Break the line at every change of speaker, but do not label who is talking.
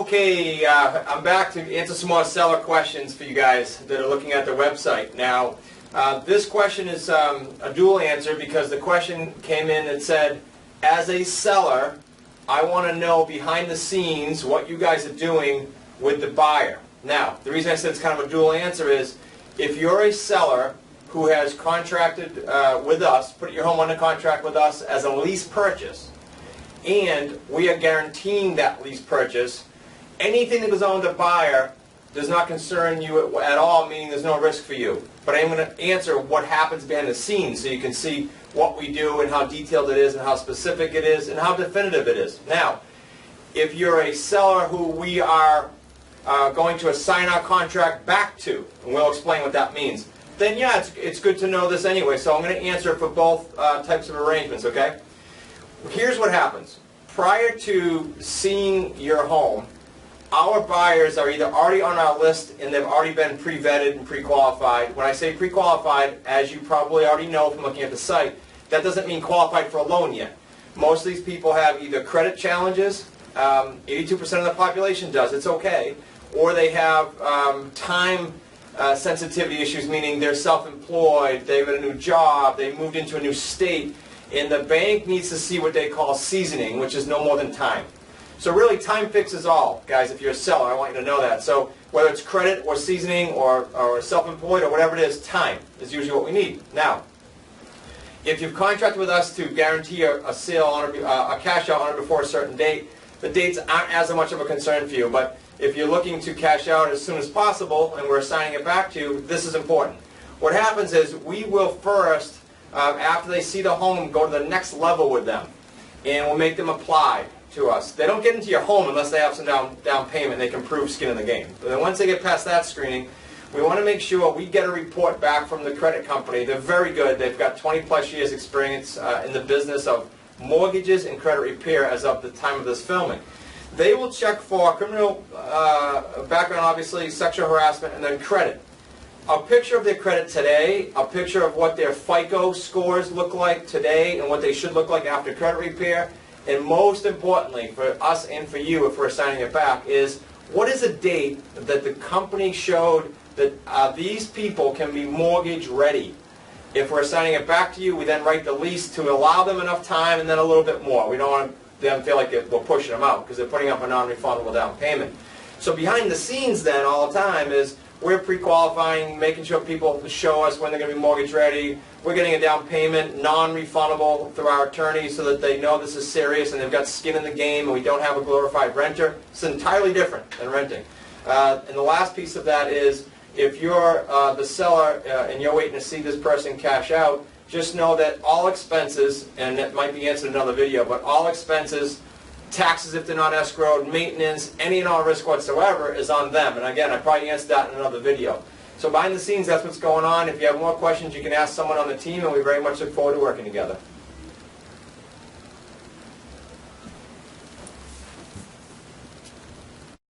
Okay, I'm back to answer some more seller questions for you guys that are looking at the website. Now, this question is a dual answer because the question came in that said, as a seller, I want to know behind the scenes what you guys are doing with the buyer. Now, the reason I said it's kind of a dual answer is, if you're a seller who has contracted with us, put your home under contract with us as a lease purchase, and we are guaranteeing that lease purchase, anything that goes on with the buyer does not concern you at all, meaning there's no risk for you. But I'm going to answer what happens behind the scenes so you can see what we do and how detailed it is and how specific it is and how definitive it is. Now, if you're a seller who we are going to assign our contract back to, and we'll explain what that means, then yeah, it's good to know this anyway. So I'm going to answer for both types of arrangements, okay? Here's what happens. Prior to seeing your home, our buyers are either already on our list and they've already been pre-vetted and pre-qualified. When I say pre-qualified, as you probably already know from looking at the site, that doesn't mean qualified for a loan yet. Most of these people have either credit challenges, 82% of the population does, it's okay, or they have time sensitivity issues, meaning they're self-employed, they've got a new job, they moved into a new state, and the bank needs to see what they call seasoning, which is no more than time. So really, time fixes all, guys. If you're a seller, I want you to know that. So whether it's credit or seasoning or self-employed or whatever it is, time is usually what we need. Now, if you've contracted with us to guarantee a sale on a cash out on or before a certain date, the dates aren't as much of a concern for you. But if you're looking to cash out as soon as possible and we're assigning it back to you, this is important. What happens is we will first, after they see the home, go to the next level with them, and we'll make them apply to us. They don't get into your home unless they have some down payment. They can prove skin in the game. But then once they get past that screening, we want to make sure we get a report back from the credit company. They're very good. They've got 20+ years experience in the business of mortgages and credit repair as of the time of this filming. They will check for criminal background, obviously, sexual harassment, and then credit. A picture of their credit today, a picture of what their FICO scores look like today and what they should look like after credit repair, and most importantly, for us and for you, if we're assigning it back, is what is a date that the company showed that these people can be mortgage ready? If we're assigning it back to you, we then write the lease to allow them enough time and then a little bit more. We don't want them to feel like we're pushing them out because they're putting up a non-refundable down payment. So behind the scenes then all the time is we're pre-qualifying, making sure people show us when they're going to be mortgage ready. We're getting a down payment, non-refundable through our attorneys so that they know this is serious and they've got skin in the game and we don't have a glorified renter. It's entirely different than renting. And the last piece of that is if you're the seller and you're waiting to see this person cash out, just know that all expenses, and it might be answered in another video, but all expenses, taxes if they're not escrowed, maintenance, any and all risk whatsoever is on them. And again, I probably answered that in another video. So behind the scenes, that's what's going on. If you have more questions, you can ask someone on the team, and we very much look forward to working together.